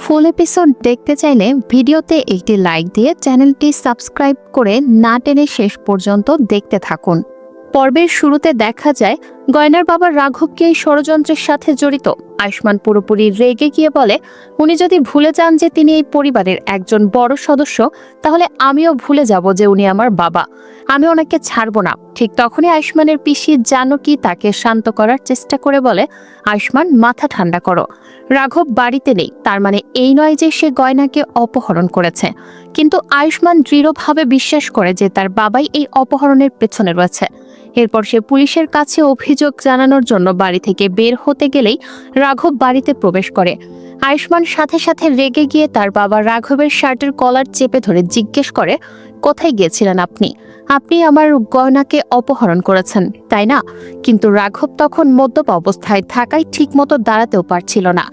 ফুল episode দেখতে চাইলে ভিডিওতে একটি লাইক দিয়ে চ্যানেলটি সাবস্ক্রাইব করে না টেনে শেষ পর্যন্ত দেখতে থাকুন। পর্বের শুরুতে দেখা যায় গয়নার বাবা রাঘবকে এই ষড়যন্ত্রের সাথে জড়িত। আয়ুষ্মান পুরোপুরি রেগে গিয়ে বলে, উনি যদি ভুলে যান যে তিনি এই পরিবারের একজন বড় সদস্য, তাহলে আমিও ভুলে যাব যে উনি আমার বাবা। আমি ওনাকে ছাড়বো না। ঠিক তখনই আয়ুষ্মানের পিসি জানকী তাকে শান্ত করার চেষ্টা করে বলে, আয়ুষ্মান, মাথা ঠান্ডা করো। রাঘব বাড়িতে নেই, তার মানে এই নয় যে সে গয়নাকে অপহরণ করেছে। কিন্তু আয়ুষ্মান দৃঢ়ভাবে বিশ্বাস করে যে তার বাবাই এই অপহরণের পেছনে রয়েছে। এরপর সে পুলিশের কাছে অভিযোগ জানানোর জন্য বাড়ি থেকে বের হতে গেলেই রাঘব বাড়িতে প্রবেশ করে। আয়ুষ্মান সাথে সাথে রেগে গিয়ে তার বাবা রাঘবের শার্টের কলার চেপে ধরে জিজ্ঞেস করে, কোথায় গিয়েছিলেন আপনি? আপনি আমার গয়নাকে অপহরণ করেছেন, তাই না? কিন্তু রাঘব তখন মদ্যপ অবস্থায় থাকায় ঠিকমতো দাঁড়াতেও পারছিল না।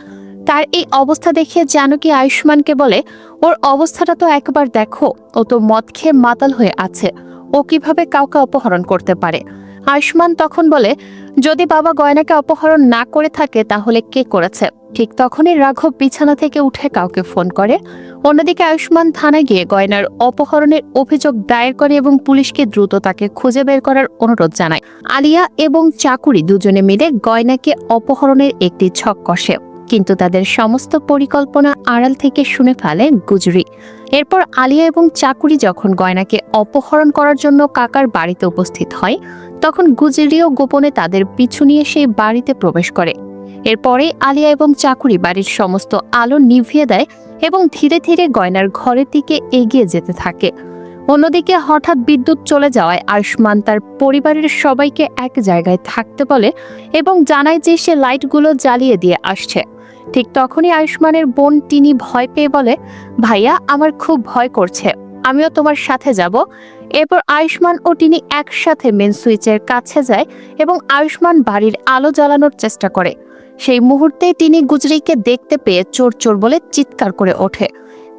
তার এই অবস্থা দেখে জানকী আয়ুষ্মানকে বলে, ওর অবস্থাটা তো একবার দেখো, ও তো মদ খেয়ে মাতাল হয়ে আছে, ও কিভাবে কাউকে অপহরণ করতে পারে? আয়ুষ্মান তখন বলে, যদি বাবা গয়নাকে অপহরণ না করে থাকে তাহলে কে করেছে? ঠিক তখনই রাঘব বিছানা থেকে উঠে কাউকে ফোন করে। অন্যদিকে আয়ুষ্মান থানায় গিয়ে গয়নার অপহরণের অভিযোগ দায়ের করে এবং পুলিশকে দ্রুত তাকে খুঁজে বের করার অনুরোধ জানায়। আলিয়া এবং চাকুরি দুজনে মিলে গয়নাকে অপহরণের একটি ছক কষে, কিন্তু তাদের সমস্ত পরিকল্পনা আড়াল থেকে শুনে ফেলে গুজরি। এরপর আলিয়া এবং চাকুরি যখন গয়নাকে অপহরণ করার জন্য কাকার বাড়িতে উপস্থিত হয়, তখন গুজরিও গোপনে তাদের পিছু নিয়ে সেই বাড়িতে প্রবেশ করে। এরপরে আলিয়া এবং চাকুরি বাড়ির সমস্ত আলো নিভিয়ে দেয় এবং ধীরে ধীরে গয়নার ঘরের দিকে এগিয়ে যেতে থাকে। অন্যদিকে হঠাৎ বিদ্যুৎ চলে যাওয়ায় আয়ুষ্মান তার পরিবারের সবাইকে এক জায়গায় থাকতে বলে এবং জানায় যে সে লাইটগুলো জ্বালিয়ে দিয়ে আসছে। ঠিক তখনই আয়ুষ্মানের বোন টিনি ভয় পেয়ে বলে, ভাইয়া, আমার খুব ভয় করছে, আমিও তোমার সাথে যাব। এরপর আয়ুষ্মান ও টিনি একসাথে মেন সুইচের কাছে যায় এবং আয়ুষ্মান বাড়ির আলো জ্বালানোর চেষ্টা করে। সেই মুহূর্তে টিনি গুজরিকে দেখতে পেয়ে চোর চোর বলে চিৎকার করে ওঠে।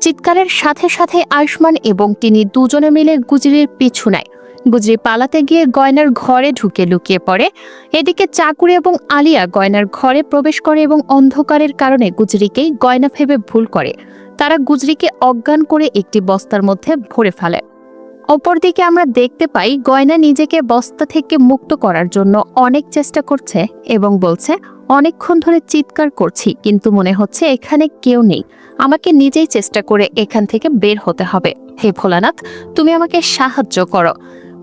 চিৎকারের সাথে সাথে আয়ুষ্মান এবং টিনি দুজনে মিলে গুজরির পিছু নেয়। গুজরি পালাতে গিয়ে গয়নার ঘরে ঢুকে লুকিয়ে পড়ে। এদিকে চাকুরি এবং আলিয়া গয়নার ঘরে প্রবেশ করে এবং অন্ধকারের কারণে গুজরিকেই গয়না ভেবে ভুল করে। তারা গুজরিকে অজ্ঞান করে একটি বস্তার মধ্যে ভরে ফেলে। অপরদিকে আমরা দেখতে পাই গয়না নিজেকে বস্তা থেকে মুক্ত করার জন্য অনেক চেষ্টা করছে এবং বলছে, অনেকক্ষণ ধরে চিৎকার করছি কিন্তু মনে হচ্ছে এখানে কেউ নেই, আমাকে নিজেই চেষ্টা করে এখান থেকে বের হতে হবে। হে ভোলানাথ, তুমি আমাকে সাহায্য করো।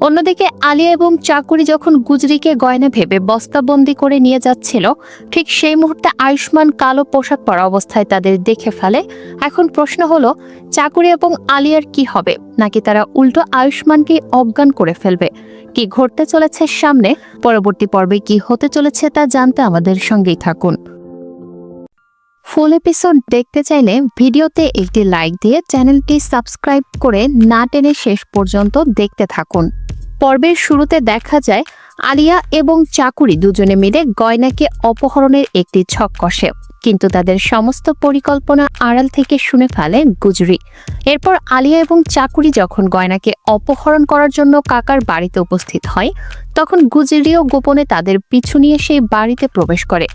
অন্যদিকে আলিয়া এবং চাকুরি যখন গুজরিকে গয়না ভেবে বস্তাবন্দি করে নিয়ে যাচ্ছিল, ঠিক সেই মুহূর্তে আয়ুষ্মান কালো পোশাক পরা অবস্থায় তাদের দেখে ফেলে। এখন প্রশ্ন হলো, চাকুরি এবং আলিয়ার কি হবে? নাকি তারা উল্টো আয়ুষ্মানকে অজ্ঞান করে ফেলবে? কি ঘটতে চলেছে সামনে, পরবর্তী পর্বে কি হতে চলেছে তা জানতে আমাদের সঙ্গেই থাকুন। ফুল এপিসোড দেখতে চাইলে ভিডিওতে একটি লাইক দিয়ে চ্যানেলটি সাবস্ক্রাইব করে না টেনে শেষ পর্যন্ত দেখতে থাকুন। পর্বের শুরুতে দেখা যায় আলিয়া এবং চাকুরি দুজনে মিলে গয়নাকে অপহরণের একটি ছক কষে, কিন্তু তাদের সমস্ত পরিকল্পনা আড়াল থেকে শুনে ফেলে গুজরি। এরপর আলিয়া এবং চাকুরি যখন গয়নাকে অপহরণ করার জন্য কাকার বাড়িতে উপস্থিত হয়, তখন গুজরিও গোপনে তাদের পিছু নিয়ে সেই বাড়িতে প্রবেশ করে।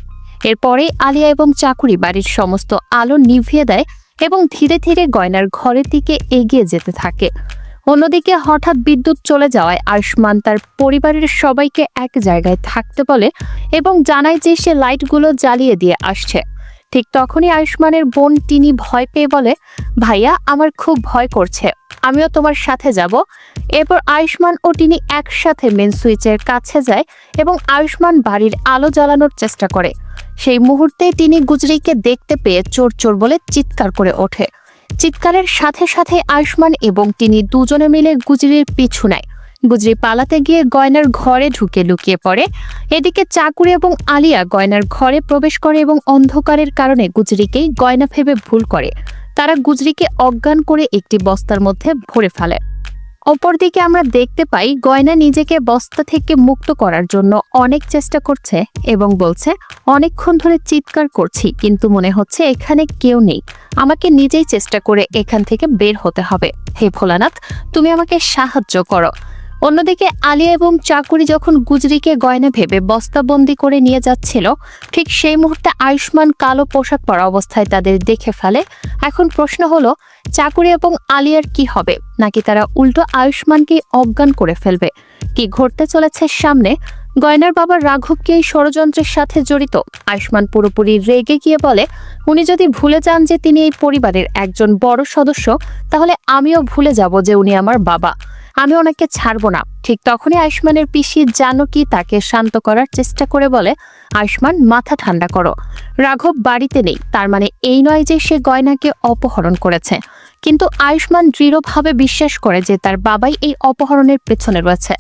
এরপরে আলিয়া এবং চাকুরি বাড়ির সমস্ত আলো নিভিয়ে দেয় এবং ধীরে ধীরে গয়নার ঘরের দিকে এগিয়ে যেতে থাকে। অন্যদিকে হঠাৎ বিদ্যুৎ চলে যাওয়ায় আয়ুষ্মান তার পরিবারের সবাইকে এক জায়গায় থাকতে বলে এবং জানায় যে সে লাইটগুলো জ্বালিয়ে দিয়ে আসছে। ঠিক তখনই আয়ুষ্মানের বোন টিনি ভয় পেয়ে বলে, ভাইয়া, আমার খুব ভয় করছে, আমিও তোমার সাথে যাব। এরপর আয়ুষ্মান ও টিনি একসাথে মেন সুইচের কাছে যায় এবং আয়ুষ্মান বাড়ির আলো জ্বালানোর চেষ্টা করে। সেই মুহূর্তে তিনি গুজরিকে দেখতে পেয়ে চোর চোর বলে চিৎকার করে ওঠে। চিৎকারের সাথে সাথে আয়ুষ্মান এবং তিনি দুজনে মিলে গুজরির পিছু নেয়। গুজরি পালাতে গিয়ে গয়নার ঘরে ঢুকে লুকিয়ে পড়ে। এদিকে চাকুরি এবং আলিয়া গয়নার ঘরে প্রবেশ করে এবং অন্ধকারের কারণে গুজরিকেই গয়না ভেবে ভুল করে। তারা গুজরিকে অজ্ঞান করে একটি বস্তার মধ্যে ভরে ফেলে। অপরদিকে আমরা দেখতে পাই গয়না নিজেকে বস্তা থেকে মুক্ত করার জন্য অনেক চেষ্টা করছে এবং বলছে, অনেকক্ষণ ধরে চিৎকার করছি কিন্তু মনে হচ্ছে এখানে কেউ নেই, আমাকে নিজেই চেষ্টা করে এখান থেকে বের হতে হবে। হে ভোলানাথ, তুমি আমাকে সাহায্য করো। অন্যদিকে আলিয়া এবং চাকুরি যখন গুজরিকে গয়না ভেবে বস্তাবন্দি করে নিয়ে যাচ্ছিল, ঠিক সেই মুহূর্তে আয়ুষ্মান কালো পোশাক পরা অবস্থায় তাদের দেখে ফেলে। এখন প্রশ্ন হলো, চাকুরি এবং আলিয়ার কি হবে, নাকি তারা উল্টো আয়ুষ্মানকে অজ্ঞান করে ফেলবে? কি ঘটতে চলেছে সামনে? গয়নার বাবা রাঘব কি এই ষড়যন্ত্রের সাথে জড়িত? আয়ুষ্মান পুরোপুরি রেগে গিয়ে বলে, উনি যদি ভুলে যান যে তিনি এই পরিবারের একজন বড় সদস্য, তাহলে আমিও ভুলে যাব যে উনি আমার বাবা। আমি ওনাকে ছাড়বো না। ঠিক তখনই আয়ুষ্মানের পিসি জানকী তাকে শান্ত করার চেষ্টা করে বলে, আয়ুষ্মান, মাথা ঠান্ডা করো। রাঘব বাড়িতে নেই, তার মানে এই নয় যে সে গয়নাকে অপহরণ করেছে। কিন্তু আয়ুষ্মান দৃঢ়ভাবে বিশ্বাস করে যে তার বাবাই এই অপহরণের পেছনে রয়েছে।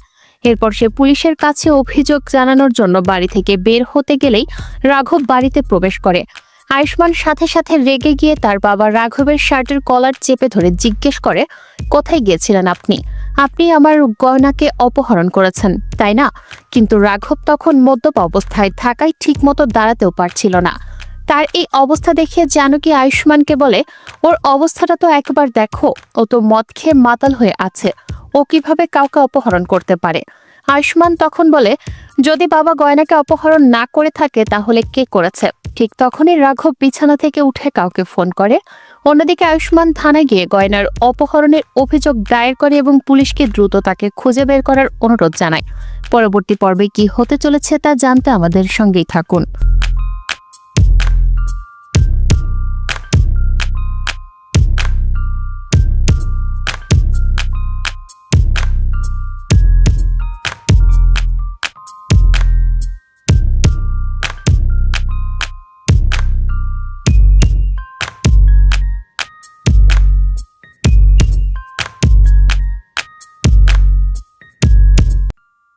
এরপর সে পুলিশের কাছে অভিযোগ জানানোর জন্য বাড়ি থেকে বের হতে গেলেই রাঘব বাড়িতে প্রবেশ করে। আয়ুষ্মান সাথে সাথে রেগে গিয়ে তার বাবা রাঘবের শার্টের কলার চেপে ধরে জিজ্ঞেস করে, কোথায় গিয়েছিলেন আপনি? আপনি আমার গয়নাকে অপহরণ করেছেন, তাই না? কিন্তু রাঘব তখন মদ্যপ অবস্থায় থাকায় ঠিকমতো দাঁড়াতেও পারছিল না। তার এই অবস্থা দেখে জানকী আয়ুষ্মানকে বলে, ওর অবস্থাটা তো একবার দেখো, ও তো মদ খেয়ে মাতাল হয়ে আছে, ও কিভাবে কাউকে অপহরণ করতে পারে? আয়ুষ্মান তখন বলে, যদি বাবা গয়নাকে অপহরণ না করে থাকে তাহলে কে করেছে? ঠিক তখনই রাঘব বিছানা থেকে উঠে কাউকে ফোন করে। অন্যদিকে আয়ুষ্মান থানায় গিয়ে গয়নার অপহরণের অভিযোগ দায়ের করে এবং পুলিশকে দ্রুত তাকে খুঁজে বের করার অনুরোধ জানায়। পরবর্তী পর্বে কি হতে চলেছে তা জানতে আমাদের সঙ্গেই থাকুন।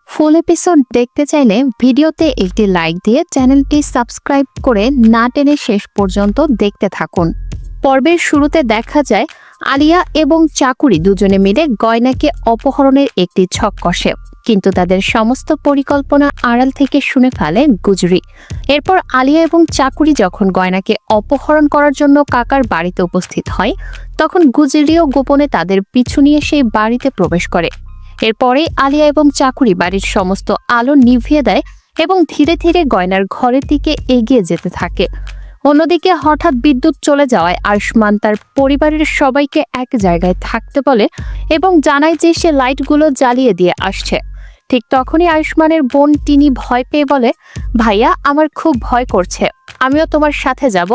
ফুল এপিসোড দেখতে চাইলে ভিডিওতে একটি লাইক দিয়ে চ্যানেলটি সাবস্ক্রাইব করে না টেনে শেষ পর্যন্ত দেখতে থাকুন। পর্বের শুরুতে দেখা যায় আলিয়া এবং চাকুরি দুজনে মিলে গয়নাকে অপহরণের একটি ছক কষে, কিন্তু তাদের সমস্ত পরিকল্পনা আড়াল থেকে শুনে ফেলে গুজরি। এরপর আলিয়া এবং চাকুরি যখন গয়নাকে অপহরণ করার জন্য কাকার বাড়িতে উপস্থিত হয়, তখন গুজরিও গোপনে তাদের পিছু নিয়ে সেই বাড়িতে প্রবেশ করে। এরপরে আলিয়া এবং চাকুরি বাড়ির সমস্ত আলো নিভিয়ে দেয় এবং ধীরে ধীরে গয়নার ঘরের দিকে এগিয়ে যেতে থাকে। অন্যদিকে হঠাৎ বিদ্যুৎ চলে যাওয়ায় আয়ুষ্মান তার পরিবারের সবাইকে এক জায়গায় থাকতে বলে এবং জানায় যে সে লাইটগুলো জ্বালিয়ে দিয়ে আসছে। ঠিক তখনই আয়ুষ্মানের বোন টিনি ভয় পেয়ে বলে, ভাইয়া, আমার খুব ভয় করছে, আমিও তোমার সাথে যাব।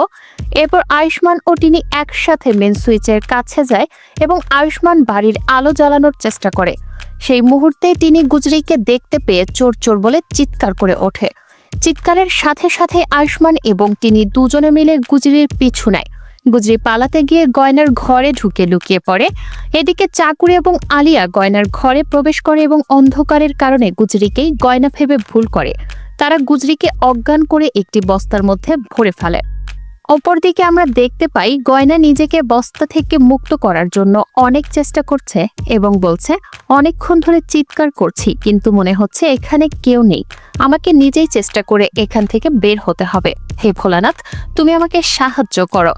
এরপর আয়ুষ্মান ও টিনি একসাথে মেন সুইচের কাছে যায় এবং আয়ুষ্মান বাড়ির আলো জ্বালানোর চেষ্টা করে। সেই মুহূর্তে তিনি গুজরিকে দেখতে পেয়ে চোর চোর বলে চিৎকার করে ওঠে। চিৎকারের সাথে সাথে আয়ুষ্মান এবং তিনি দুজনে মিলে গুজরির পিছু নেয়। গুজরি পালাতে গিয়ে গয়নার ঘরে ঢুকে লুকিয়ে পড়ে। এদিকে চাকুরি এবং আলিয়া গয়নার ঘরে প্রবেশ করে এবং অন্ধকারের কারণে গুজরিকেই গয়না ভেবে ভুল করে। তারা গুজরিকে অজ্ঞান করে একটি বস্তার মধ্যে ভরে ফেলে। অপরদিকে আমরা দেখতে পাই গয়না নিজেকে বস্তা থেকে মুক্ত করার জন্য অনেক চেষ্টা করছে এবং বলছে, অনেকক্ষণ ধরে চিৎকার করছি কিন্তু মনে হচ্ছে এখানে কেউ নেই, আমাকে নিজেই চেষ্টা করে এখান থেকে বের হতে হবে। হে ভোলানাথ, তুমি আমাকে সাহায্য করো।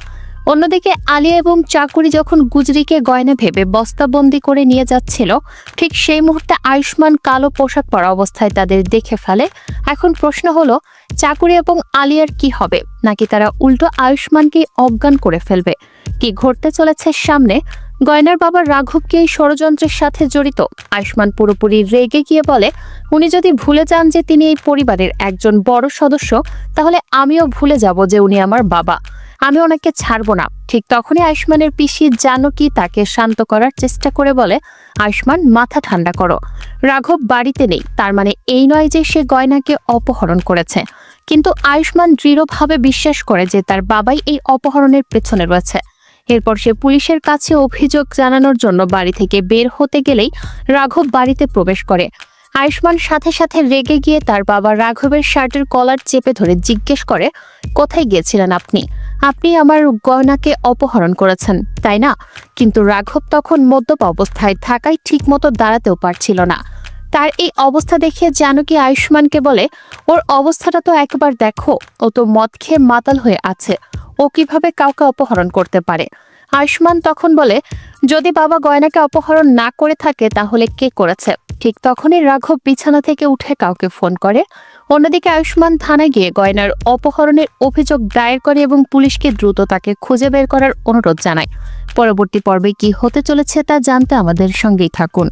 অন্যদিকে আলিয়া এবং চাকুরি যখন গুজরিকে গয়না ভেবে বস্তাবন্দি করে নিয়ে যাচ্ছিল, ঠিক সেই মুহূর্তে আয়ুষ্মান কালো পোশাক পরা অবস্থায় তাদের দেখে ফেলে। এখন প্রশ্ন হলো, চাকুরি এবং আলিয়ার কি হবে, নাকি তারা উল্টো আয়ুষ্মানকে অজ্ঞান করে ফেলবে? কি ঘটতে চলেছে সামনে? গয়নার বাবা রাঘব কি এই ষড়যন্ত্রের সাথে জড়িত? আয়ুষ্মান পুরোপুরি রেগে গিয়ে বলে, উনি যদি ভুলে যান যে তিনি এই পরিবারের একজন বড় সদস্য, তাহলে আমিও ভুলে যাব যে উনি আমার বাবা। আমি ওনাকে ছাড়বো না। ঠিক তখনই আয়ুষ্মানের পিসি জানকী তাকে শান্ত করার চেষ্টা করে বলে, আয়ুষ্মান, মাথা ঠান্ডা করো। রাঘব বাড়িতে নেই, তার মানে এই নয় যে সে গয়নাকে অপহরণ করেছে। কিন্তু আয়ুষ্মান দৃঢ়ভাবে বিশ্বাস করে যে তার বাবাই এই অপহরণের পেছনে রয়েছে। এরপর সে পুলিশের কাছে অভিযোগ জানানোর জন্য বাড়ি থেকে বের হতে গেলেই রাঘব বাড়িতে প্রবেশ করে। আয়ুষ্মান সাথে সাথে রেগে গিয়ে তার বাবা রাঘবের শার্টের কলার চেপে ধরে জিজ্ঞেস করে, কোথায় গিয়েছিলেন আপনি? আপনি আমার গয়নাকে অপহরণ করেছেন, তাই না? কিন্তু রাঘব তখন মদ্যপ অবস্থায় থাকায় ঠিকমতো দাঁড়াতেও পারছিল না। তার এই অবস্থা দেখে জানকী আয়ুষ্মানকে বলে, ওর অবস্থাটা তো একবার দেখো, ও তো মদ খেয়ে মাতাল হয়ে আছে, ও কিভাবে কাউকে অপহরণ করতে পারে? আয়ুষ্মান তখন বলে, যদি বাবা গয়নাকে অপহরণ না করে থাকে তাহলে কে করেছে। ঠিক তখনই রাঘব বিছানা থেকে উঠে কাউকে ফোন করে। অন্যদিকে আয়ুষ্মান থানায় গিয়ে গয়নার অপহরণের অভিযোগ দায়ের করে এবং পুলিশকে দ্রুত তাকে খুঁজে বের করার অনুরোধ জানায়। পরবর্তী পর্বে কি হতে চলেছে তা জানতে আমাদের সঙ্গেই থাকুন।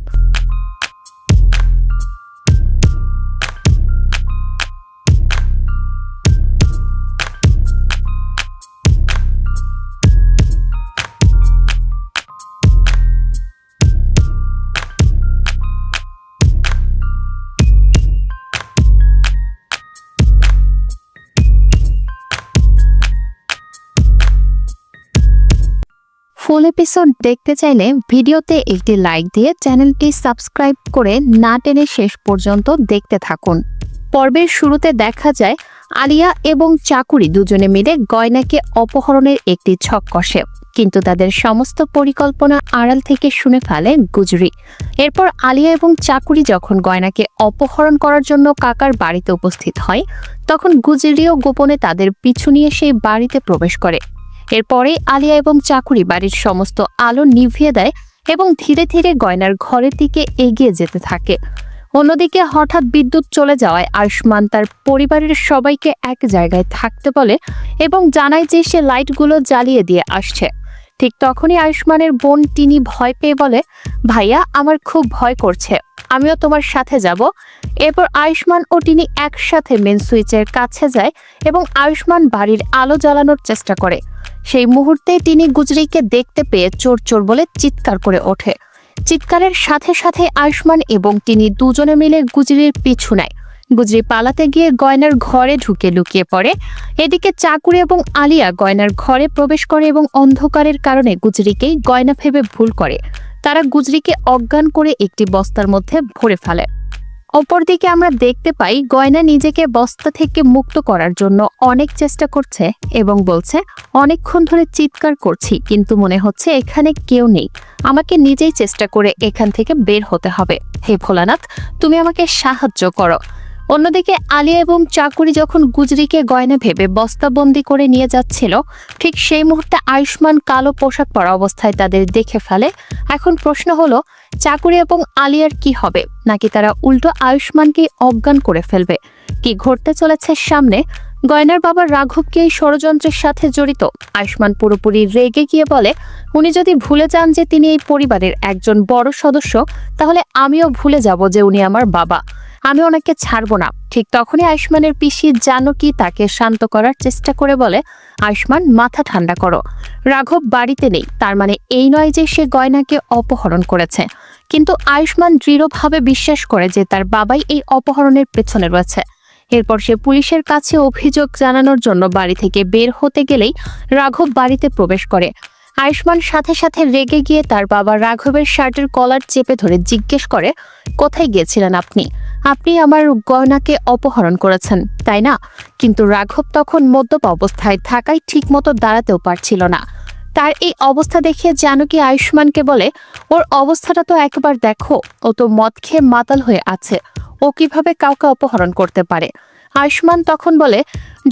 ফুল এপিসোড দেখতে চাইলে ভিডিওতে একটি লাইক দিয়ে চ্যানেলটি সাবস্ক্রাইব করে না টেনে শেষ পর্যন্ত দেখতে থাকুন। পর্বের শুরুতে দেখা যায় আলিয়া এবং চাকুরি দুজনে মিলে গয়নাকে অপহরণের একটি ছক কষে, কিন্তু তাদের সমস্ত পরিকল্পনা আড়াল থেকে শুনে ফেলে গুজরি। এরপর আলিয়া এবং চাকুরি যখন গয়নাকে অপহরণ করার জন্য কাকার বাড়িতে উপস্থিত হয়, তখন গুজরিও গোপনে তাদের পিছু নিয়ে সেই বাড়িতে প্রবেশ করে। এরপরে আলিয়া এবং চাকুরি বাড়ির সমস্ত আলো নিভিয়ে দেয় এবং ধীরে ধীরে গয়নার ঘরের দিকে এগিয়ে যেতে থাকে। অন্যদিকে হঠাৎ বিদ্যুৎ চলে যাওয়ায় আয়ুষ্মান তার পরিবারের সবাইকে এক জায়গায় থাকতে বলে এবং জানায় যে সে লাইটগুলো জ্বালিয়ে দিয়ে আসছে। ঠিক তখনই আয়ুষ্মানের বোন টিনি ভয় পেয়ে বলে, ভাইয়া আমার খুব ভয় করছে, আমিও তোমার সাথে যাব। এরপর আয়ুষ্মান ও টিনি একসাথে মেন সুইচের কাছে যায় এবং আয়ুষ্মান বাড়ির আলো জ্বালানোর চেষ্টা করে। সেই মুহূর্তে তিনি গুজরিকে দেখতে পেয়ে চোর চোর বলে চিৎকার করে ওঠে। চিৎকারের সাথে সাথে আয়ুষ্মান এবং তিনি দুজনে মিলে গুজরির পিছু নেয়। গুজরি পালাতে গিয়ে গয়নার ঘরে ঢুকে লুকিয়ে পড়ে। এদিকে চাকুরি এবং আলিয়া গয়নার ঘরে প্রবেশ করে এবং অন্ধকারের কারণে গুজরিকেই গয়না ভেবে ভুল করে। তারা গুজরিকে অজ্ঞান করে একটি বস্তার মধ্যে ভরে ফেলে। অপরদিকে আমরা দেখতে পাই গয়না নিজেকে বস্তা থেকে মুক্ত করার জন্য অনেক চেষ্টা করছে এবং বলছে, অনেকক্ষণ ধরে চিৎকার করছি কিন্তু মনে হচ্ছে এখানে কেউ নেই, আমাকে নিজেই চেষ্টা করে এখান থেকে বের হতে হবে। হে ভোলানাথ, তুমি আমাকে সাহায্য করো। অন্যদিকে আলিয়া এবং চাকুরি যখন গুজরিকে গয়না ভেবে বস্তাবন্দি করে নিয়ে যাচ্ছিল, ঠিক সেই মুহূর্তে আয়ুষ্মান কালো পোশাক পরা অবস্থায় তাদের দেখে ফেলে। এখন প্রশ্ন হলো, চাকুরি এবং আলিয়ার কি হবে, নাকি তারা উল্টো আয়ুষ্মানকে অজ্ঞান করে ফেলবে? কি ঘটতে চলেছে সামনে? গয়নার বাবা রাঘবকে এই ষড়যন্ত্রের সাথে জড়িত। আয়ুষ্মান পুরোপুরি রেগে গিয়ে বলে, উনি যদি ভুলে যান যে তিনি এই পরিবারের একজন বড় সদস্য, তাহলে আমিও ভুলে যাব যে উনি আমার বাবা, আমি ওনাকে ছাড়বো না। ঠিক তখনই আয়ুষ্মানের পিসি জানকী তাকে শান্ত করার চেষ্টা করে বলে, আয়ুষ্মান মাথা ঠান্ডা করো, রাঘব বাড়িতে নেই, তার মানে এই নয় যে সে গয়নাকে অপহরণ করেছে। কিন্তু আয়ুষ্মান দৃঢ়ভাবে বিশ্বাস করে যে তার বাবাই এই অপহরণের পেছনে রয়েছে। এরপর সে পুলিশের কাছে অভিযোগ জানানোর জন্য বাড়ি থেকে বের হতে গেলেই রাঘব বাড়িতে প্রবেশ করে। আয়ুষ্মান সাথে সাথে রেগে গিয়ে তার বাবা রাঘবের শার্টের কলার চেপে ধরে জিজ্ঞেস করে, কোথায় গিয়েছিলেন আপনি? আপনি আমার গয়নাকে অপহরণ করেছেন, তাই না? কিন্তু রাঘব তখন মদ্যপ অবস্থায় থাকায় ঠিক মতো দাঁড়াতেও পারছিল না। তার এই অবস্থা দেখে জানকী আয়ুষ্মানকে বলে, ওর অবস্থাটা তো একবার দেখো, ও তো মদ খেয়ে মাতাল হয়ে আছে, ও কিভাবে কাউকে অপহরণ করতে পারে? আয়ুষ্মান তখন বলে,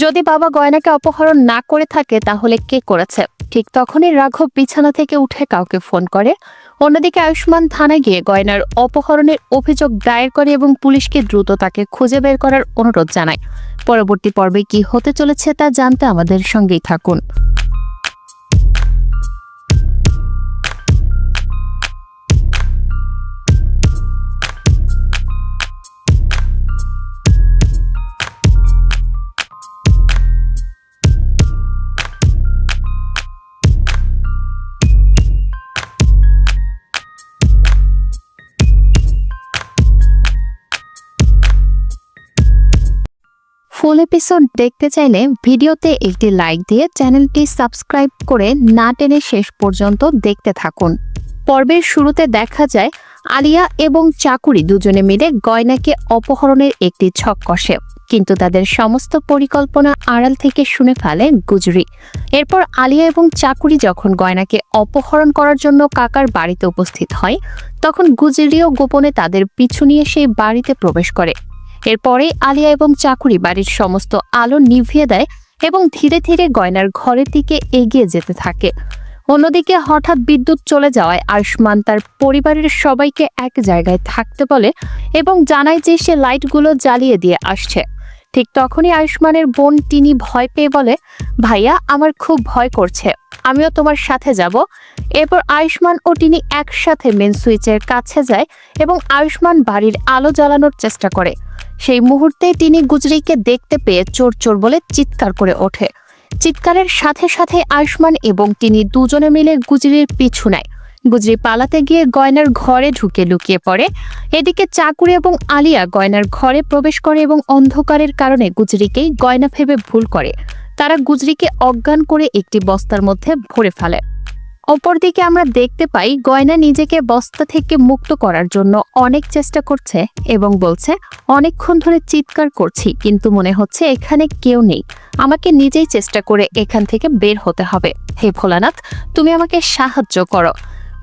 যদি বাবা গয়নাকে অপহরণ না করে থাকে তাহলে কে করেছে। ঠিক তখনই রাঘব বিছানা থেকে উঠে কাউকে ফোন করে। অন্যদিকে আয়ুষ্মান থানায় গিয়ে গয়নার অপহরণের অভিযোগ দায়ের করে এবং পুলিশকে দ্রুত তাকে খুঁজে বের করার অনুরোধ জানায়। পরবর্তী পর্বে কি হতে চলেছে তা জানতে আমাদের সঙ্গেই থাকুন। ফুল এপিসোড দেখতে চাইলে ভিডিওতে একটি লাইক দিয়ে চ্যানেলটি সাবস্ক্রাইব করে না টেনে শেষ পর্যন্ত দেখতে থাকুন। পর্বের শুরুতে দেখা যায় আলিয়া এবং চাকুরি দুজনে মিলে গয়নাকে অপহরণের একটি ছক কষে, কিন্তু তাদের সমস্ত পরিকল্পনা আড়াল থেকে শুনে ফেলে গুজরি। এরপর আলিয়া এবং চাকুরি যখন গয়নাকে অপহরণ করার জন্য কাকার বাড়িতে উপস্থিত হয়, তখন গুজরিও গোপনে তাদের পিছু নিয়ে সেই বাড়িতে প্রবেশ করে। এরপরে আলিয়া এবং চাকুরি বাড়ির সমস্ত আলো নিভিয়ে দেয় এবং ধীরে ধীরে গয়নার ঘরের দিকে এগিয়ে যেতে থাকে। অন্যদিকে হঠাৎ বিদ্যুৎ চলে যাওয়ায় আয়ুষ্মান তার পরিবারের সবাইকে এক জায়গায় থাকতে বলে এবং জানায় যে সে লাইটগুলো জ্বালিয়ে দিয়ে আসছে। ঠিক তখনই আয়ুষ্মানের বোন টিনি ভয় পেয়ে বলে, ভাইয়া আমার খুব ভয় করছে, আমিও তোমার সাথে যাব। এরপর আয়ুষ্মান ও টিনি একসাথে মেন সুইচের কাছে যায় এবং আয়ুষ্মান বাড়ির আলো জ্বালানোর চেষ্টা করে। সেই মুহূর্তে টিনি গুজরিকে দেখতে পেয়ে চোর চোর বলে চিৎকার করে ওঠে। চিৎকারের সাথে সাথে আয়ুষ্মান এবং টিনি দুজনে মিলে গুজরির পিছু নেয়। গুজরি পালাতে গিয়ে গয়নার ঘরে ঢুকে লুকিয়ে পড়ে। এদিকে চাকুরি এবং আলিয়া গয়নার ঘরে প্রবেশ করে এবং অন্ধকারের কারণে গুজরিকেই গয়না ভেবে ভুল করে। তারা গুজরিকে অজ্ঞান করে একটি বস্তার মধ্যে ভরে ফেলে। অপরদিকে আমরা দেখতে পাই গয়না নিজেকে বস্তা থেকে মুক্ত করার জন্য অনেক চেষ্টা করছে এবং বলছে, অনেকক্ষণ ধরে চিৎকার করছি কিন্তু মনে হচ্ছে এখানে কেউ নেই, আমাকে নিজেই চেষ্টা করে এখান থেকে বের হতে হবে। হে ভোলানাথ, তুমি আমাকে সাহায্য করো।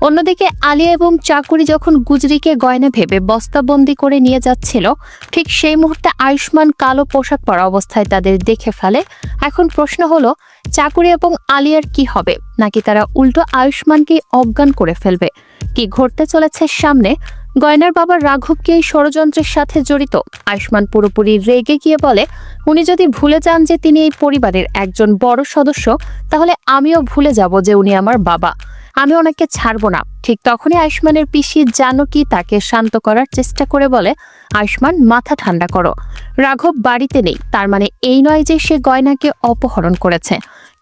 অন্যদিকে আলিয়া এবং চাকুরি যখন গুজরিকে গয়না ভেবে বস্তাবন্দি করে নিয়ে যাচ্ছিল, ঠিক সেই মুহূর্তে আয়ুষ্মান কালো পোশাক পরা অবস্থায় তাদের দেখে ফেলে। এখন প্রশ্ন হলো, চাকুরি এবং আলিয়ার কি হবে, নাকি তারা উল্টো আয়ুষ্মানকে অজ্ঞান করে ফেলবে? কি ঘটতে চলেছে সামনে? গয়নার বাবা রাঘবকে এই ষড়যন্ত্রের সাথে জড়িত। আয়ুষ্মান পুরোপুরি রেগে গিয়ে বলে, উনি যদি ভুলে যান যে তিনি এই পরিবারের একজন বড় সদস্য, তাহলে আমিও ভুলে যাব যে উনি আমার বাবা, আমি ওনাকে ছাড়বো না। ঠিক তখনই আয়ুষ্মানের পিসি জানকী তাকে শান্ত করার চেষ্টা করে বলে, আয়ুষ্মান মাথা ঠান্ডা করো, রাঘব বাড়িতে নেই, তার মানে এই নয় যে সে গয়নাকে অপহরণ করেছে।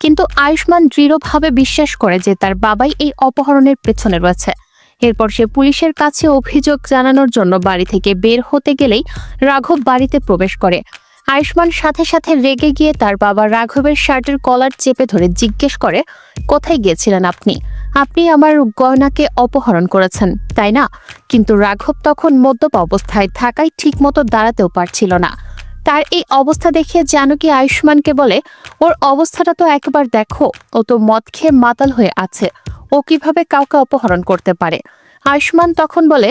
কিন্তু আয়ুষ্মান দৃঢ়ভাবে বিশ্বাস করে যে তার বাবাই এই অপহরণের পেছনে রয়েছে। এরপর সে পুলিশের কাছে অভিযোগ জানানোর জন্য বাড়ি থেকে বের হতে গেলেই রাঘব বাড়িতে প্রবেশ করে। আয়ুষ্মান সাথে সাথে রেগে গিয়ে তার বাবা রাঘবের শার্টের কলার চেপে ধরে জিজ্ঞেস করে, কোথায় গিয়েছিলেন আপনি? আপনি আমার গয়নাকে অপহরণ করেছেন, তাই না? কিন্তু রাঘব তখন মদ্যপ অবস্থায় থাকায় ঠিকমতো দাঁড়াতেও পারছিল না। তার এই অবস্থা দেখে জানকী আয়ুষ্মানকে বলে, ওর অবস্থাটা তো একবার দেখো, ও তো মদ খেয়ে মাতাল হয়ে আছে, ও কিভাবে কাউকে অপহরণ করতে পারে? আয়ুষ্মান তখন বলে,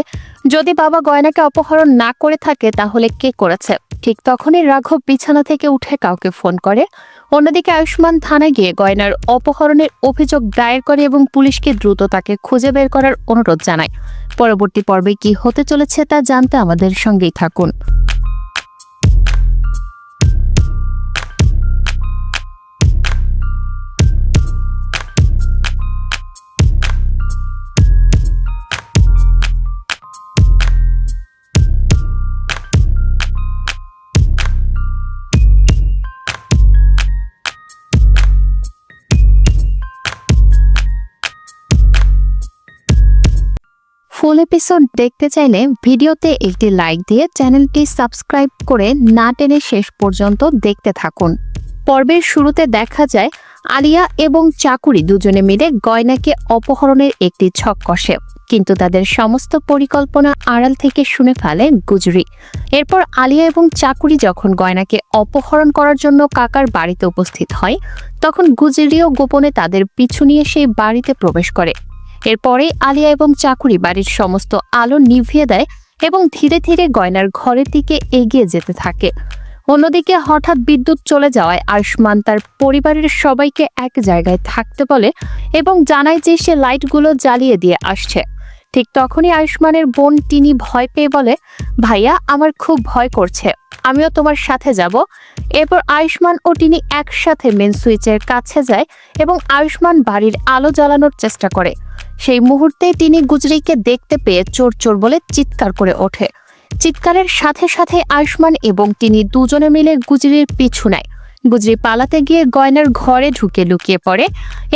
যদি বাবা গয়নাকে অপহরণ না করে থাকে তাহলে কে করেছে? ঠিক তখনই রাঘব বিছানা থেকে উঠে কাউকে ফোন করে। অন্যদিকে আয়ুষ্মান থানায় গিয়ে গয়নার অপহরণের অভিযোগ দায়ের করে এবং পুলিশকে দ্রুত তাকে খুঁজে বের করার অনুরোধ জানায়। পরবর্তী পর্বে কি হতে চলেছে তা জানতে আমাদের সঙ্গেই থাকুন। ফুল এপিসোড দেখতে চাইলে ভিডিওতে একটি লাইক দিয়ে চ্যানেলটি সাবস্ক্রাইব করে না টেনে শেষ পর্যন্ত দেখতে থাকুন। পর্বের শুরুতে দেখা যায় আলিয়া এবং চাকুরি দুজনে মিলে গয়নাকে অপহরণের একটি ছক কষে, কিন্তু তাদের সমস্ত পরিকল্পনা আড়াল থেকে শুনে ফেলে গুজরি। এরপর আলিয়া এবং চাকুরি যখন গয়নাকে অপহরণ করার জন্য কাকার বাড়িতে উপস্থিত হয়, তখন গুজরিও গোপনে তাদের পিছু নিয়ে সেই বাড়িতে প্রবেশ করে। এরপরে আলিয়া এবং চাকুরি বাড়ির সমস্ত আলো নিভিয়ে দেয় এবং ধীরে ধীরে গয়নার ঘরের দিকে এগিয়ে যেতে থাকে। অন্যদিকে হঠাৎ বিদ্যুৎ চলে যাওয়ায় আয়ুষ্মান তার পরিবারের সবাইকে এক জায়গায় থাকতে বলে এবং জানায় যে সে লাইটগুলো জ্বালিয়ে দিয়ে আসছে। ঠিক তখনই আয়ুষ্মানের বোন টিনি ভয় পেয়ে বলে, ভাইয়া আমার খুব ভয় করছে, আমিও তোমার সাথে যাব। এরপর আয়ুষ্মান ও টিনি একসাথে মেন সুইচের কাছে যায় এবং আয়ুষ্মান বাড়ির আলো জ্বালানোর চেষ্টা করে। সেই মুহূর্তে তিনি গুজরিকে দেখতে পেয়ে চোর চোর বলে চিৎকার করে ওঠে। চিৎকারের সাথে সাথে আয়ুষ্মান এবং তিনি দুজনে মিলে গুজরির পিছু নেয়। গুজরি পালাতে গিয়ে গয়নার ঘরে ঢুকে লুকিয়ে পড়ে।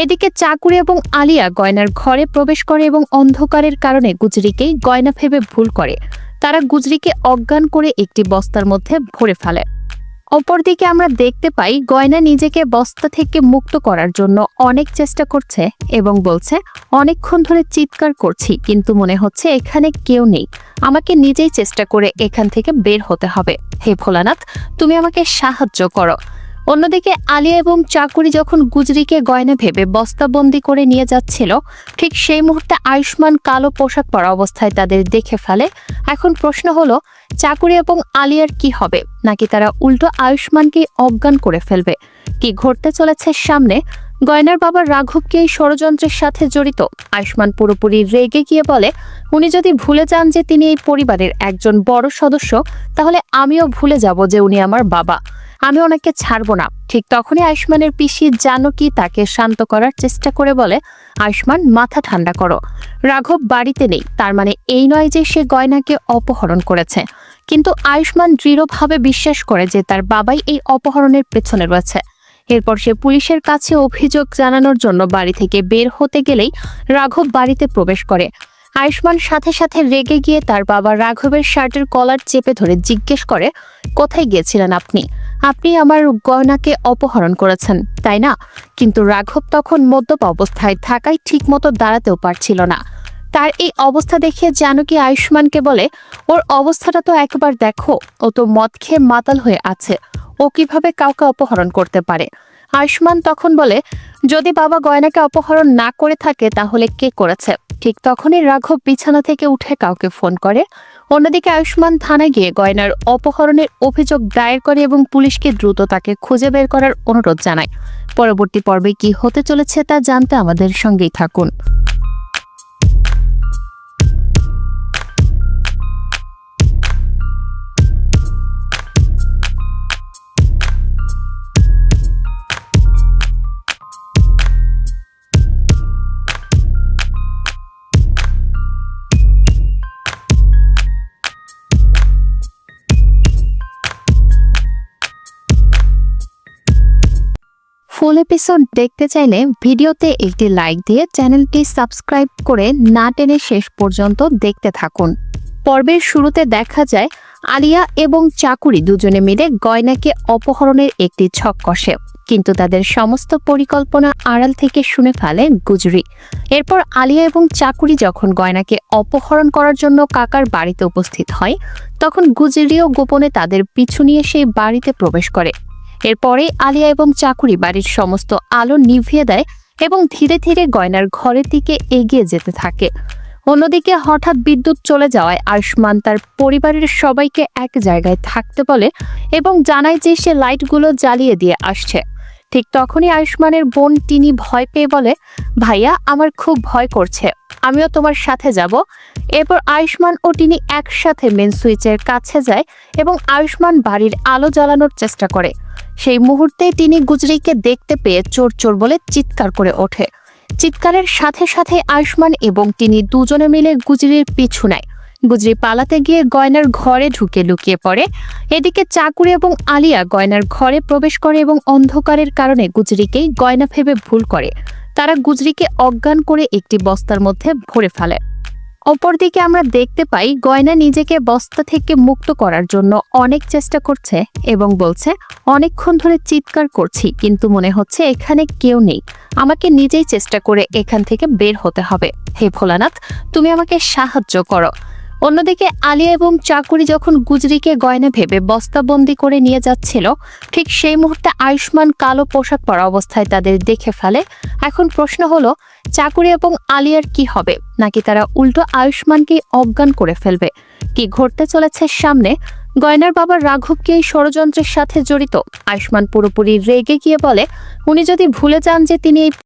এদিকে চাকুরি এবং আলিয়া গয়নার ঘরে প্রবেশ করে এবং অন্ধকারের কারণে গুজরিকেই গয়না ভেবে ভুল করে। তারা গুজরিকে অজ্ঞান করে একটি বস্তার মধ্যে ভরে ফেলে। অপরদিকে আমরা দেখতে পাই গয়না নিজেকে বস্তা থেকে মুক্ত করার জন্য অনেক চেষ্টা করছে এবং বলছে, অনেকক্ষণ ধরে চিৎকার করছি কিন্তু মনে হচ্ছে এখানে কেউ নেই, আমাকে নিজেই চেষ্টা করে এখান থেকে বের হতে হবে। হে ভোলানাথ, তুমি আমাকে সাহায্য করো। অন্যদিকে আলিয়া এবং চাকুরি যখন গুজরিকে গয়না ভেবে বস্তাবন্দি করে নিয়ে যাচ্ছিল, ঠিক সেই মুহূর্তে আয়ুষ্মান কালো পোশাক পরা অবস্থায় তাদের দেখে ফেলে। এখন প্রশ্ন হলো, চাকুরি এবং আলিয়ার কি হবে, নাকি তারা উল্টো আয়ুষ্মানকে অজ্ঞান করে ফেলবে? কি ঘটতে চলেছে সামনে? গয়নার বাবা রাঘবকে এই ষড়যন্ত্রের সাথে জড়িত। আয়ুষ্মান পুরোপুরি রেগে গিয়ে বলে, উনি যদি ভুলে যান যে তিনি এই পরিবারের একজন বড় সদস্য, তাহলে আমিও ভুলে যাব যে উনি আমার বাবা। আমি ওনাকে ছাড়বো না। ঠিক তখনই আয়ুষ্মানের পিসি জানকী তাকে শান্ত করার চেষ্টা করে বলে, আয়ুষ্মান, মাথা ঠান্ডা করো। রাঘব বাড়িতে নেই, তার মানে এই নয় যে সে গয়নাকে অপহরণ করেছে। কিন্তু আয়ুষ্মান দৃঢ়ভাবে বিশ্বাস করে যে তার বাবাই এই অপহরণের পেছনে রয়েছে। এরপর সে পুলিশের কাছে অভিযোগ জানানোর জন্য বাড়ি থেকে বের হতে গেলেই রাঘব বাড়িতে প্রবেশ করে। আয়ুষ্মান সাথে সাথে রেগে গিয়ে তার বাবা রাঘবের শার্টের কলার চেপে ধরে জিজ্ঞেস করে, কোথায় গিয়েছিলেন আপনি? আপনি আমার গয়নাকে অপহরণ করেছেন, তাই না? কিন্তু রাঘব তখন মদ্যপ অবস্থায় থাকায় ঠিকমতো দাঁড়াতেও পারছিল না। তার এই অবস্থা দেখে জানকী আয়ুষ্মানকে বলে, ওর অবস্থাটা তো একবার দেখো, ও তো মদ খেয়ে মাতাল হয়ে আছে, ও কিভাবে কাউকে অপহরণ করতে পারে? আয়ুষ্মান তখন বলে, যদি বাবা গয়নাকে অপহরণ না করে থাকে তাহলে কে করেছে? ঠিক তখনই রাঘব বিছানা থেকে উঠে কাউকে ফোন করে। অন্যদিকে আয়ুষ্মান থানায় গিয়ে গয়নার অপহরণের অভিযোগ দায়ের করে এবং পুলিশকে দ্রুত তাকে খুঁজে বের করার অনুরোধ জানায়। পরবর্তী পর্বে কি হতে চলেছে তা জানতে আমাদের সঙ্গেই থাকুন। ফুল এপিসোড দেখতে চাইলে ভিডিওতে একটি লাইক দিয়ে চ্যানেলটি সাবস্ক্রাইব করে না টেনে শেষ পর্যন্ত দেখতে থাকুন। পর্বের শুরুতে দেখা যায় আলিয়া এবং চাকুরি দুজনে মিলে গয়নাকে অপহরণের একটি ছক কষে, কিন্তু তাদের সমস্ত পরিকল্পনা আড়াল থেকে শুনে ফেলে গুজরি। এরপর আলিয়া এবং চাকুরি যখন গয়নাকে অপহরণ করার জন্য কাকার বাড়িতে উপস্থিত হয়, তখন গুজরিও গোপনে তাদের পিছু নিয়ে সেই বাড়িতে প্রবেশ করে। এরপরে আলিয়া এবং চাকুরি বাড়ির সমস্ত আলো নিভিয়ে দেয় এবং ধীরে ধীরে গয়নার ঘরের দিকে এগিয়ে যেতে থাকে। অন্যদিকে হঠাৎ বিদ্যুৎ চলে যাওয়ায় আয়ুষ্মান তার পরিবারের সবাইকে এক জায়গায় থাকতে বলে এবং জানায় যে সে লাইটগুলো জ্বালিয়ে দিয়ে আসছে। ঠিক তখনই আয়ুষ্মানের বোন টিনি ভয় পেয়ে বলে, ভাইয়া, আমার খুব ভয় করছে, আমিও তোমার সাথে যাব। এরপর আয়ুষ্মান ও টিনি একসাথে মেন সুইচের কাছে যায় এবং আয়ুষ্মান বাড়ির আলো জ্বালানোর চেষ্টা করে। সেই মুহূর্তে তিনি গুজরিকে দেখতে পেয়ে চোর চোর বলে চিৎকার করে ওঠে। চিৎকারের সাথে সাথে আয়ুষ্মান এবং তিনি দুজনে মিলে গুজরির পিছু নেয়। গুজরি পালাতে গিয়ে গয়নার ঘরে ঢুকে লুকিয়ে পড়ে। এদিকে চাকুরি এবং আলিয়া গয়নার ঘরে প্রবেশ করে এবং অন্ধকারের কারণে গুজরিকেই গয়না ভেবে ভুল করে। তারা গুজরিকে অজ্ঞান করে একটি বস্তার মধ্যে ভরে ফেলে। অপরদিকে আমরা দেখতে পাই গয়না নিজেকে বস্তা থেকে মুক্ত করার জন্য অনেক চেষ্টা করছে এবং বলছে, অনেকক্ষণ ধরে চিৎকার করছি কিন্তু মনে হচ্ছে এখানে কেউ নেই, আমাকে নিজেই চেষ্টা করে এখান থেকে বের হতে হবে। হে ভোলানাথ, তুমি আমাকে সাহায্য করো। অন্যদিকে আলিয়া এবং চাকুরি যখন গুজরিকে গয়না ভেবে বস্তাবন্দি করে নিয়ে যাচ্ছিল, ঠিক সেই মুহূর্তে আয়ুষ্মান কালো পোশাক পরা অবস্থায় তাদের দেখে ফেলে। এখন প্রশ্ন হলো, চাকুরি এবং আলিয়ার কি হবে? নাকি তারা উল্টো আয়ুষ্মানকে অজ্ঞান করে ফেলবে? কি ঘটতে চলেছে সামনে? গয়নার বাবা রাঘবকে এই ষড়যন্ত্রের সাথে জড়িত। আয়ুষ্মান পুরোপুরি রেগে গিয়ে বলে, উনি যদি ভুলে যান যে তিনি এই